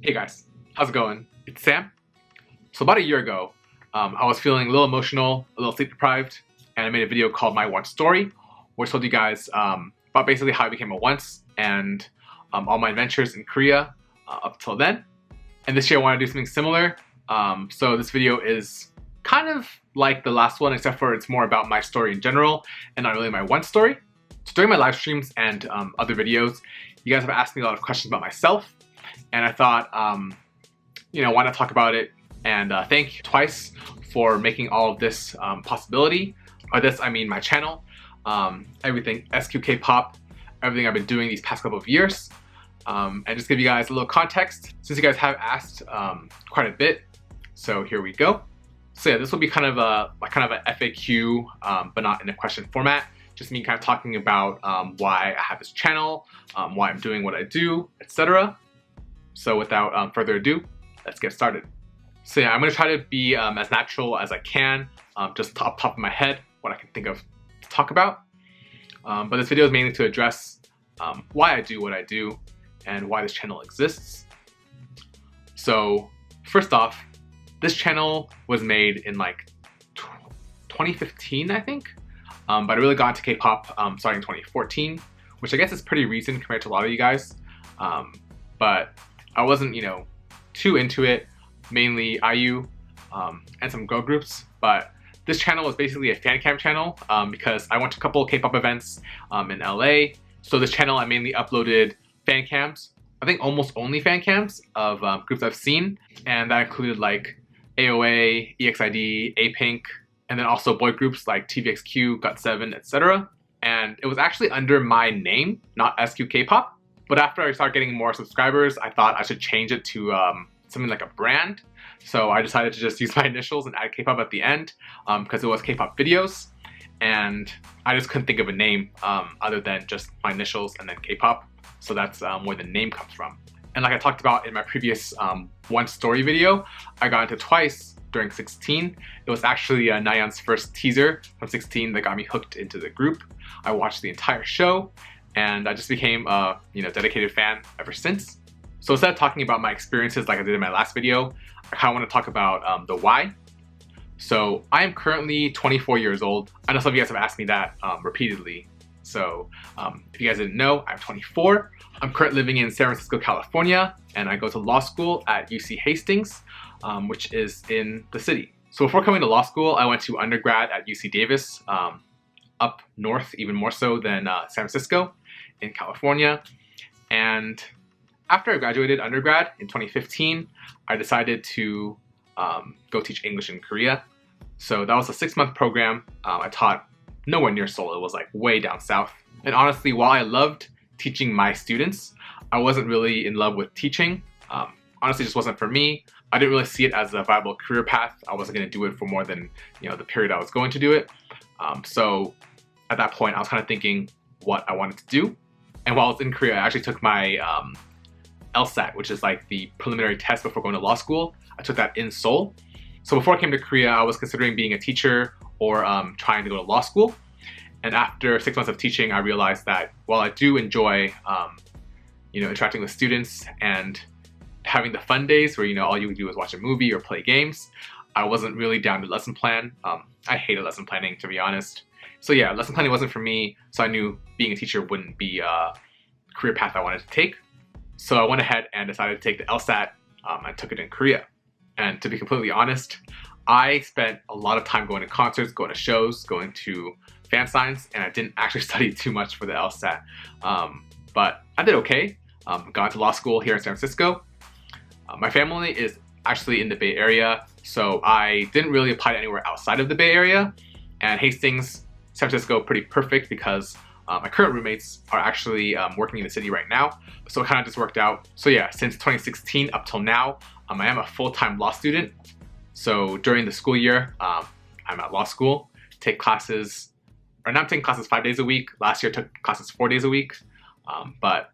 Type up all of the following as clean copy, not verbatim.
Hey guys, how's it going? It's Sam. So about a year ago, I was feeling a little emotional, a little sleep deprived, and I made a video called My Once Story, where I told you guys about basically how I became a once and all my adventures in Korea up till then. And this year I want to do something similar. So this video is kind of like the last one, except for it's more about my story in general and not really my once story. So during my live streams and other videos, you guys have asked me a lot of questions about myself. And I thought, why not talk about it and thank Twice for making all of this possibility. By this, I mean my channel, everything SQ Pop, everything I've been doing these past couple of years. And just give you guys a little context, since you guys have asked quite a bit. So here we go. So yeah, this will be kind of a FAQ, but not in a question format. Just me kind of talking about why I have this channel, why I'm doing what I do, etc. So without further ado, let's get started. So yeah, I'm going to try to be as natural as I can, just top of my head, what I can think of to talk about. But this video is mainly to address why I do what I do and why this channel exists. So first off, this channel was made in like 2015, I think. But I really got into K-pop starting in 2014, which I guess is pretty recent compared to a lot of you guys. But I wasn't, too into it, mainly IU and some girl groups. But this channel was basically a fan cam channel because I went to a couple of K-pop events in LA. So this channel, I mainly uploaded fan cams, I think almost only fan cams of groups I've seen. And that included like AOA, EXID, A-Pink, and then also boy groups like TVXQ, GOT7, etc. And it was actually under my name, not SQ K-pop. But after I started getting more subscribers, I thought I should change it to something like a brand. So I decided to just use my initials and add K-pop at the end because it was K-pop videos. And I just couldn't think of a name other than just my initials and then K-pop. So that's where the name comes from. And like I talked about in my previous One Story video, I got into Twice during 16. It was actually Nayeon's first teaser from 16 that got me hooked into the group. I watched the entire show and I just became a dedicated fan ever since. So instead of talking about my experiences like I did in my last video, I kind of want to talk about the why. So I am currently 24 years old. I know some of you guys have asked me that repeatedly. So if you guys didn't know, I'm 24. I'm currently living in San Francisco, California, and I go to law school at UC Hastings, which is in the city. So before coming to law school, I went to undergrad at UC Davis, up north, even more so than San Francisco in California. And after I graduated undergrad in 2015, I decided to go teach English in Korea. So that was a 6-month program. I taught nowhere near Seoul. It was like way down south. And honestly, while I loved teaching my students, I wasn't really in love with teaching. Honestly, it just wasn't for me. I didn't really see it as a viable career path. I wasn't going to do it for more than the period I was going to do it. So at that point, I was kind of thinking what I wanted to do. And while I was in Korea, I actually took my LSAT, which is like the preliminary test before going to law school. I took that in Seoul. So before I came to Korea, I was considering being a teacher or trying to go to law school. And after 6 months of teaching, I realized that while I do enjoy, interacting with students and having the fun days where, all you would do is watch a movie or play games, I wasn't really down to lesson plan. I hated lesson planning, to be honest. So yeah, lesson planning wasn't for me. So I knew being a teacher wouldn't be a career path I wanted to take. So I went ahead and decided to take the LSAT. I took it in Korea. And to be completely honest, I spent a lot of time going to concerts, going to shows, going to fan signs, and I didn't actually study too much for the LSAT. But I did okay. Got into law school here in San Francisco. My family is actually in the Bay Area, so I didn't really apply to anywhere outside of the Bay Area. And Hastings, San Francisco, pretty perfect because my current roommates are actually working in the city right now. So it kind of just worked out. So yeah, since 2016 up till now, I am a full-time law student. So during the school year, I'm at law school, take classes, or not taking classes 5 days a week. Last year I took classes 4 days a week, but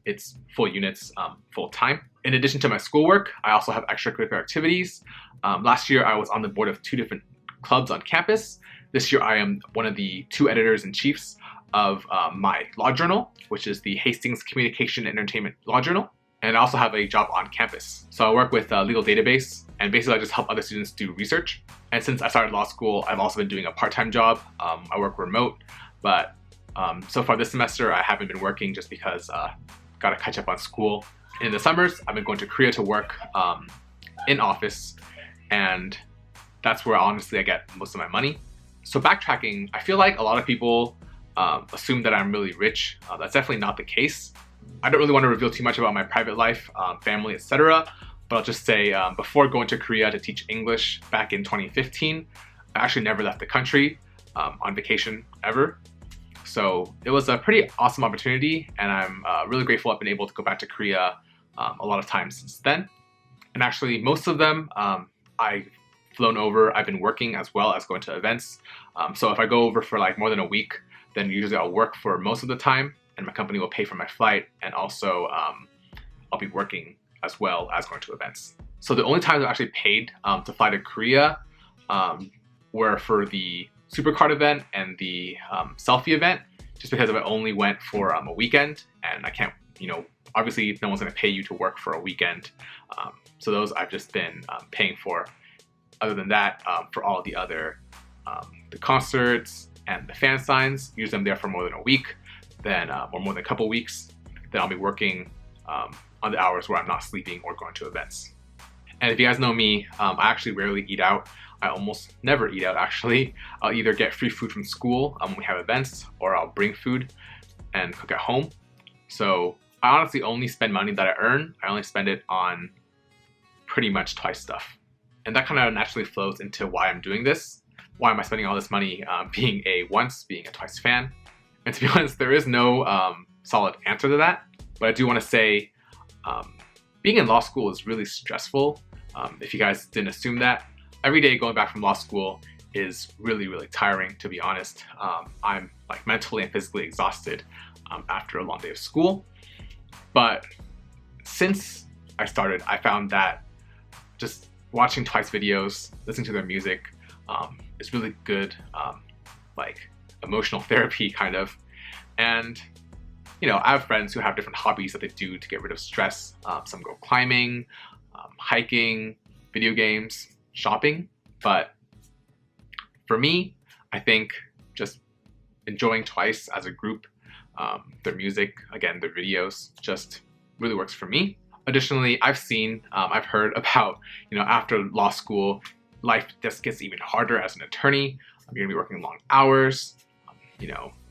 it's full units, full time. In addition to my schoolwork, I also have extracurricular activities. Last year I was on the board of 2 different clubs on campus. This year I am one of the 2 editors-in-chiefs of my law journal, which is the Hastings Communication and Entertainment Law Journal. And I also have a job on campus. So I work with a legal database, and basically I just help other students do research. And since I started law school, I've also been doing a part-time job. I work remote, but so far this semester I haven't been working just because gotta catch up on school. In the summers, I've been going to Korea to work in office, and that's where honestly I get most of my money. So backtracking, I feel like a lot of people assume that I'm really rich. That's definitely not the case. I don't really want to reveal too much about my private life, family, etc. But I'll just say before going to Korea to teach English back in 2015, I actually never left the country on vacation ever. So it was a pretty awesome opportunity, and I'm really grateful I've been able to go back to Korea a lot of times since then. And actually most of them I've flown over. I've been working as well as going to events. So if I go over for like more than a week, then usually I'll work for most of the time, and my company will pay for my flight, and also I'll be working as well as going to events. So the only times I actually paid to fly to Korea were for the Supercard event and the selfie event, just because I only went for a weekend, and I can't, obviously no one's gonna pay you to work for a weekend. So those I've just been paying for. Other than that, for all the other, the concerts and the fan signs, usually I'm there for more than a week, then or more than a couple weeks, then I'll be working on the hours where I'm not sleeping or going to events. And if you guys know me, I actually rarely eat out. I almost never eat out actually. I'll either get free food from school when we have events, or I'll bring food and cook at home. So I honestly only spend money that I earn. I only spend it on pretty much Twice stuff. And that kind of naturally flows into why I'm doing this. Why am I spending all this money being a Twice fan? And to be honest, there is no solid answer to that. But I do want to say, being in law school is really stressful. If you guys didn't assume that, every day going back from law school is really, really tiring, to be honest. I'm like mentally and physically exhausted after a long day of school. But since I started, I found that just watching Twice videos, listening to their music is really good, like emotional therapy kind of. And I have friends who have different hobbies that they do to get rid of stress. Some go climbing, hiking, video games, shopping. But for me, I think just enjoying Twice as a group, their music, again, their videos, just really works for me. Additionally, I've heard about, after law school, life just gets even harder as an attorney. You're gonna be working long hours,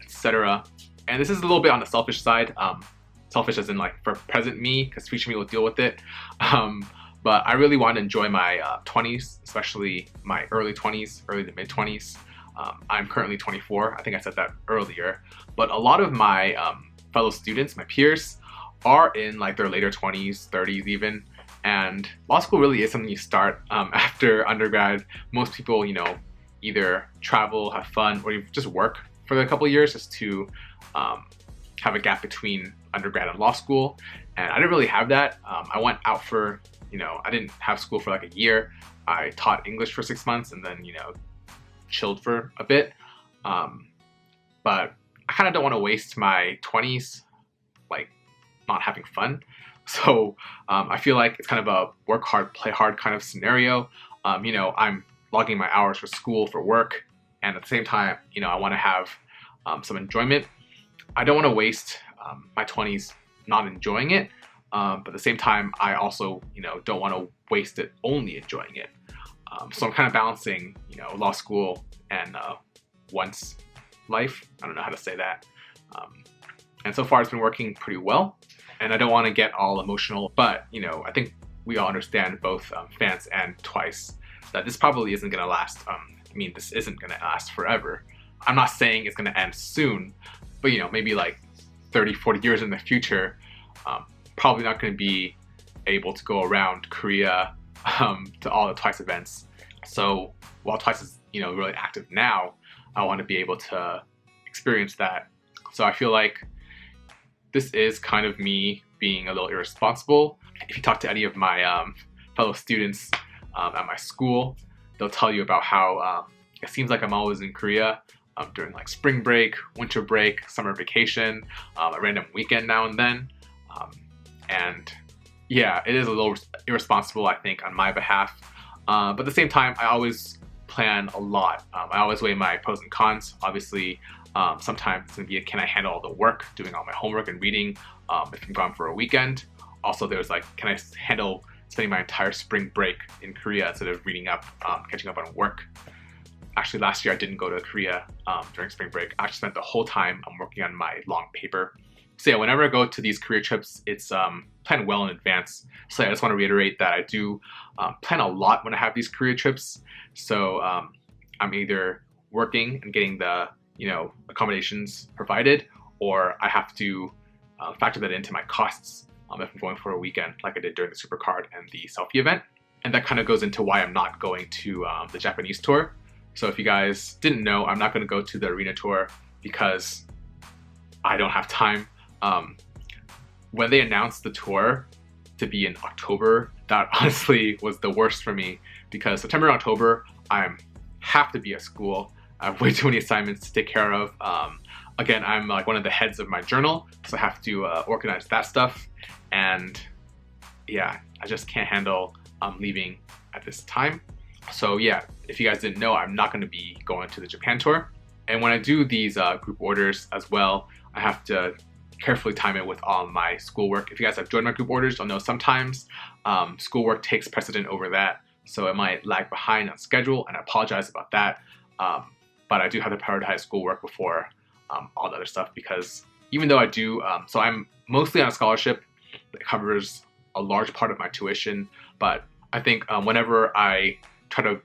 etc. And this is a little bit on the selfish side. Selfish as in like for present me, because future me will deal with it. But I really want to enjoy my 20s, especially my early 20s, early to mid 20s. I'm currently 24. I think I said that earlier. But a lot of my fellow students, my peers, are in like their later 20s, 30s even. And law school really is something you start after undergrad. Most people, either travel, have fun, or you just work for a couple of years just to have a gap between undergrad and law school. And I didn't really have that. I went out for, I didn't have school for like a year. I taught English for 6 months and then, chilled for a bit. But I kind of don't want to waste my 20s like not having fun. So I feel like it's kind of a work hard, play hard kind of scenario. I'm logging my hours for school, for work, and at the same time, I want to have some enjoyment. I don't want to waste my 20s not enjoying it, but at the same time, I also, don't want to waste it only enjoying it. So I'm kind of balancing, law school and once life. I don't know how to say that. And so far, it's been working pretty well. And I don't want to get all emotional, but I think we all understand, both fans and Twice, that this probably isn't going to last. This isn't going to last forever. I'm not saying it's going to end soon, but maybe like 30, 40 years in the future, probably not going to be able to go around Korea to all the Twice events. So while Twice is really active now, I want to be able to experience that. So I feel like this is kind of me being a little irresponsible. If you talk to any of my fellow students at my school, they'll tell you about how it seems like I'm always in Korea during like spring break, winter break, summer vacation, a random weekend now and then. And yeah, it is a little irresponsible, I think, on my behalf. But at the same time, I always plan a lot. I always weigh my pros and cons. Obviously, sometimes it's gonna be, can I handle all the work, doing all my homework and reading if I'm gone for a weekend? Also, there's like, can I handle spending my entire spring break in Korea instead of reading up, catching up on work? Actually, last year I didn't go to Korea during spring break. I actually spent the whole time working on my long paper. So yeah, whenever I go to these Korea trips, it's planned well in advance. So yeah, I just want to reiterate that I do plan a lot when I have these Korea trips. So I'm either working and getting the accommodations provided, or I have to factor that into my costs if I'm going for a weekend, like I did during the Supercard and the selfie event. And that kind of goes into why I'm not going to the Japanese tour. So if you guys didn't know, I'm not going to go to the arena tour because I don't have time. When they announced the tour to be in October, that honestly was the worst for me, because September and October, I have to be at school. I have way too many assignments to take care of. Again, I'm like one of the heads of my journal, so I have to organize that stuff. And yeah, I just can't handle leaving at this time. So yeah, if you guys didn't know, I'm not going to be going to the Japan tour. And when I do these group orders as well, I have to carefully time it with all my schoolwork. If you guys have joined my group orders, you'll know sometimes schoolwork takes precedent over that. So it might lag behind on schedule, and I apologize about that. But I do have to prioritize schoolwork before all the other stuff, because even though I do, so I'm mostly on a scholarship that covers a large part of my tuition, but I think whenever I try to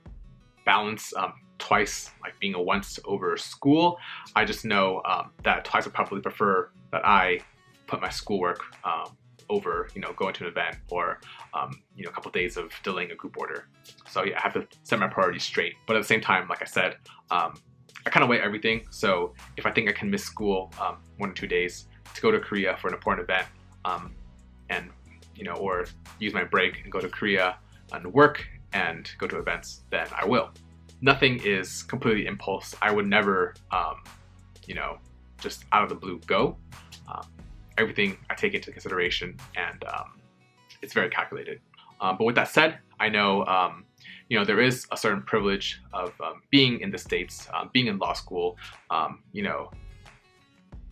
balance twice, like being a once over school, I just know that twice would probably prefer that I put my schoolwork over, going to an event, or a couple days of delaying a group order. So yeah, I have to set my priorities straight. But at the same time, like I said, I kind of weigh everything. So if I think I can miss school 1 or 2 days to go to Korea for an important event, and or use my break and go to Korea and work and go to events, then I will. Nothing is completely impulse. I would never, just out of the blue go. Everything I take into consideration, and it's very calculated. But with that said, I know, there is a certain privilege of being in the States, being in law school,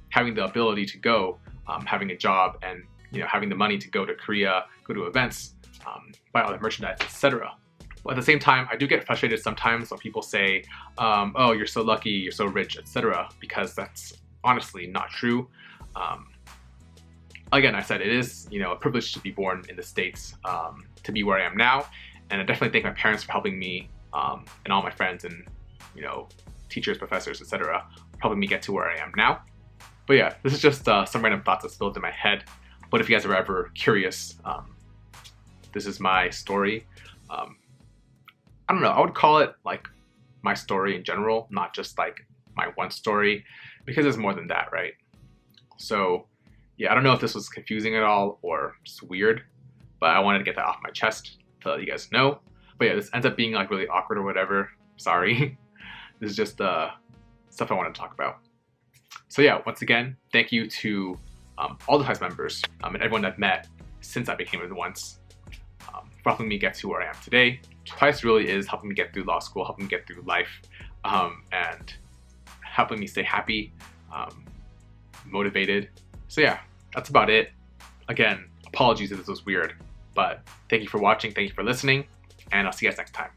having the ability to go, having a job, and having the money to go to Korea, go to events, buy all the merchandise, etc. But at the same time, I do get frustrated sometimes when people say, oh, you're so lucky, you're so rich, etc., because that's honestly not true. Again, I said it is, a privilege to be born in the States, to be where I am now, and I definitely thank my parents for helping me, and all my friends and, teachers, professors, etc., helping me get to where I am now. But yeah, this is just some random thoughts that spilled in my head. But if you guys are ever curious, this is my story. I don't know, I would call it like my story in general, not just like my one story, because there's more than that, right? So yeah, I don't know if this was confusing at all or just weird, but I wanted to get that off my chest to let you guys know. But yeah, this ends up being like really awkward or whatever. Sorry. This is just stuff I wanted to talk about. So yeah, once again, thank you to all the Twice members and everyone I've met since I became a Once, for helping me get to where I am today. Twice really is helping me get through law school, helping me get through life, and helping me stay happy, motivated. So yeah, that's about it. Again, apologies if this was weird, but thank you for watching, thank you for listening, and I'll see you guys next time.